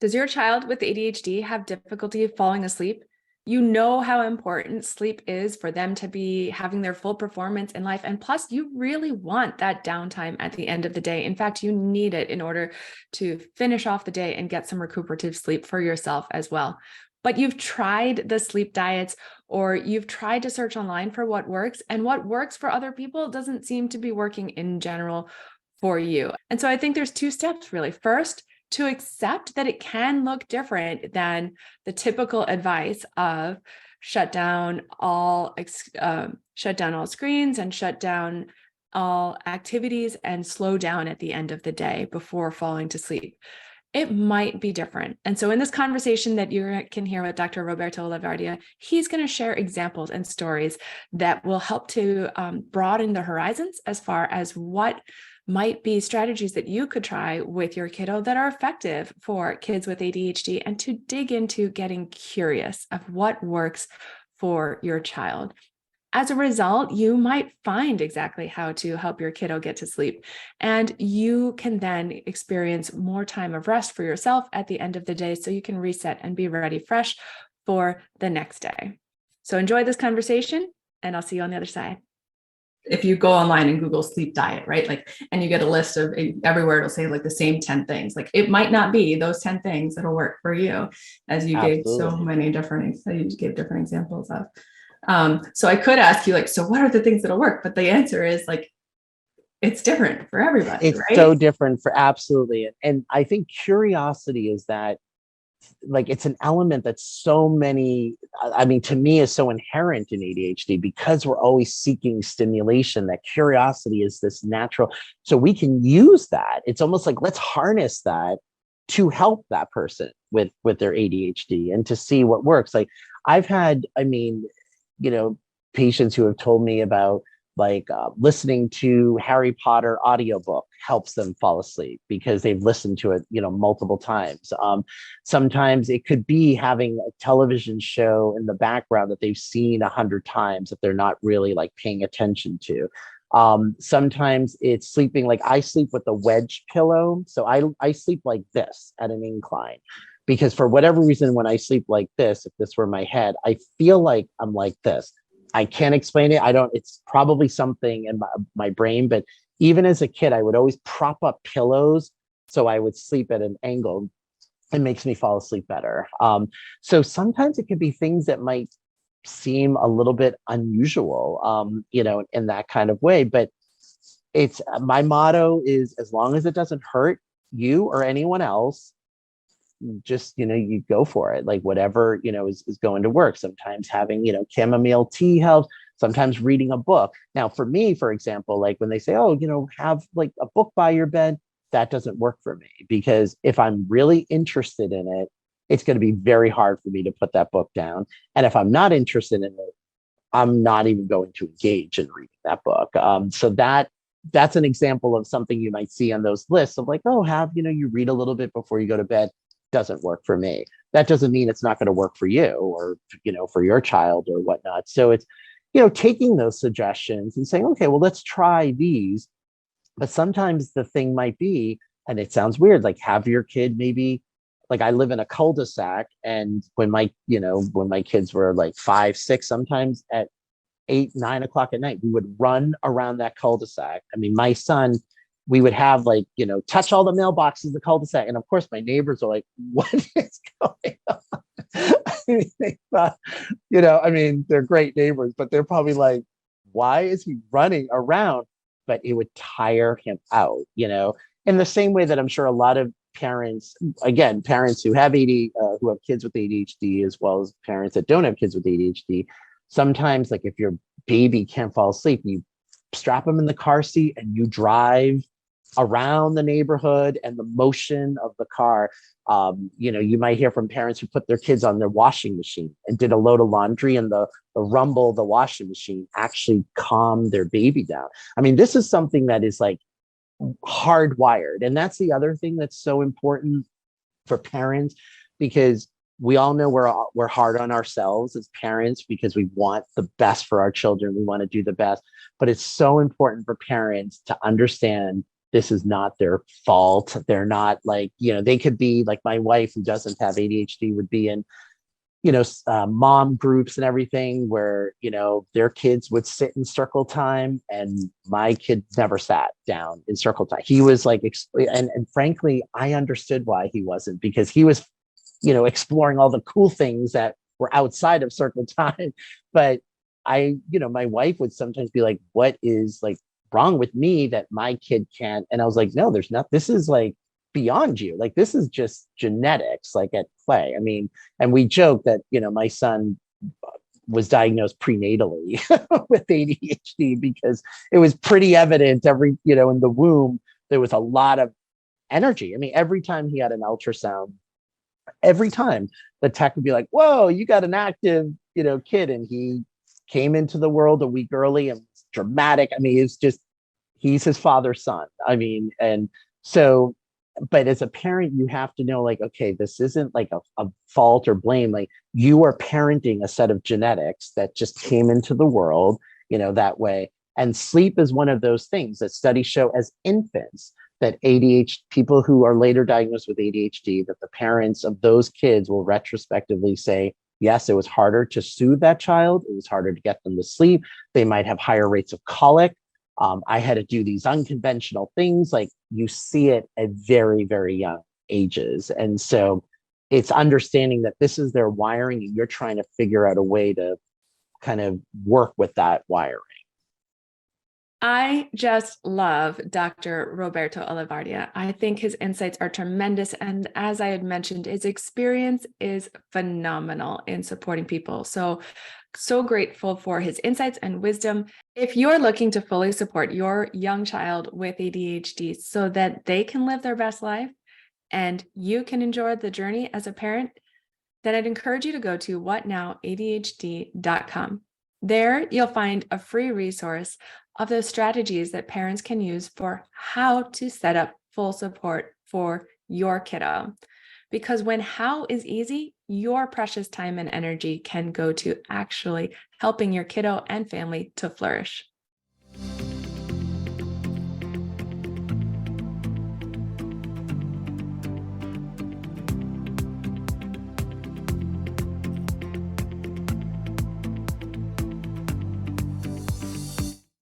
Does your child with ADHD have difficulty falling asleep? You know how important sleep is for them to be having their full performance in life. And plus, you really want that downtime at the end of the day. In fact, you need it in order to finish off the day and get some recuperative sleep for yourself as well. But you've tried the sleep diets, or you've tried to search online for what works, and what works for other people doesn't seem to be working in general for you. And so I think there's two steps really. First, to accept that it can look different than the typical advice of shut down all screens and shut down all activities and slow down at the end of the day before falling to sleep. It might be different. And so in this conversation that you can hear with Dr. Roberto Olivardia, he's going to share examples and stories that will help to broaden the horizons as far as what might be strategies that you could try with your kiddo that are effective for kids with ADHD, and to dig into getting curious of what works for your child. As a result, you might find exactly how to help your kiddo get to sleep, and you can then experience more time of rest for yourself at the end of the day so you can reset and be ready fresh for the next day. So enjoy this conversation, and I'll see you on the other side. If you go online and Google sleep diet, right? Like, and you get a list of everywhere, it'll say like the same 10 things. Like, it might not be those 10 things that'll work for you, as you gave so many different, you gave different examples of. So I could ask you, like, so what are the things that'll work? But the answer is like, it's different for everybody. It's right? so different for absolutely. And I think curiosity is that, like, it's an element that's so many, I mean, to me is so inherent in ADHD, because we're always seeking stimulation, that curiosity is this natural. So we can use that. It's almost like, let's harness that to help that person with their ADHD and to see what works. Like, I've had, I mean, patients who have told me about, like, listening to Harry Potter audiobook helps them fall asleep because they've listened to it, multiple times. Sometimes it could be having a television show in the background that they've seen 100 times that they're not really like paying attention to. Sometimes it's sleeping, like I sleep with a wedge pillow. So I sleep like this at an incline, because for whatever reason, when I sleep like this, if this were my head, I feel like I'm like this. I can't explain it. It's probably something in my brain, but even as a kid, I would always prop up pillows so I would sleep at an angle. It makes me fall asleep better. So sometimes it could be things that might seem a little bit unusual, in that kind of way. But it's, my motto is, as long as it doesn't hurt you or anyone else, just, you go for it. Like, whatever, is going to work. Sometimes having, chamomile tea helps. Sometimes reading a book. Now, for me, for example, like when they say, oh, have like a book by your bed, that doesn't work for me, because if I'm really interested in it, it's going to be very hard for me to put that book down. And if I'm not interested in it, I'm not even going to engage in reading that book. So that's an example of something you might see on those lists of like, oh, you read a little bit before you go to bed. Doesn't work for me. That doesn't mean it's not going to work for you, or, for your child or whatnot. So it's, taking those suggestions and saying, okay, well, let's try these. But sometimes the thing might be, and it sounds weird, like have your kid maybe, like I live in a cul-de-sac, and when my kids were like 5, 6, sometimes at 8, 9 o'clock at night, we would run around that cul-de-sac. I mean, my son, we would have like, touch all the mailboxes in the cul-de-sac. And of course, my neighbors are like, what is going on? I mean, they thought, they're great neighbors, but they're probably like, why is he running around? But it would tire him out, in the same way that I'm sure a lot of parents, again, parents who have who have kids with ADHD, as well as parents that don't have kids with ADHD, sometimes, like, if your baby can't fall asleep, you strap them in the car seat and you drive around the neighborhood, and the motion of the car, you might hear from parents who put their kids on their washing machine and did a load of laundry, and the rumble of the washing machine actually calmed their baby down. I mean, this is something that is like hardwired. And that's the other thing that's so important for parents, because we all know we're hard on ourselves as parents, because we want the best for our children. We want to do the best, but it's so important for parents to understand this is not their fault. They're not like, they could be like my wife who doesn't have ADHD would be in, mom groups and everything where, their kids would sit in circle time and my kid never sat down in circle time. He was like, and frankly, I understood why he wasn't, because he was, exploring all the cool things that were outside of circle time. But my wife would sometimes be like, what is like wrong with me that my kid can't? And I was like, no, there's not, this is like beyond you. Like, this is just genetics, like at play. I mean, and we joke that, my son was diagnosed prenatally with ADHD because it was pretty evident in the womb, there was a lot of energy. I mean, every time he had an ultrasound, every time the tech would be like, whoa, you got an active, kid. And he came into the world a week early and was dramatic. I mean, it's just, he's his father's son. I mean, and so, but as a parent, you have to know, like, okay, this isn't like a fault or blame. Like, you are parenting a set of genetics that just came into the world, that way. And sleep is one of those things that studies show as infants that ADHD people who are later diagnosed with ADHD, that the parents of those kids will retrospectively say, yes, it was harder to soothe that child. It was harder to get them to sleep. They might have higher rates of colic. I had to do these unconventional things. Like, you see it at very, very young ages. And so it's understanding that this is their wiring and you're trying to figure out a way to kind of work with that wiring. I just love Dr. Roberto Olivardia. I think his insights are tremendous. And as I had mentioned, his experience is phenomenal in supporting people. So grateful for his insights and wisdom. If you're looking to fully support your young child with ADHD so that they can live their best life and you can enjoy the journey as a parent, then I'd encourage you to go to whatnowadhd.com. There, you'll find a free resource of those strategies that parents can use for how to set up full support for your kiddo. Because when how is easy, your precious time and energy can go to actually helping your kiddo and family to flourish.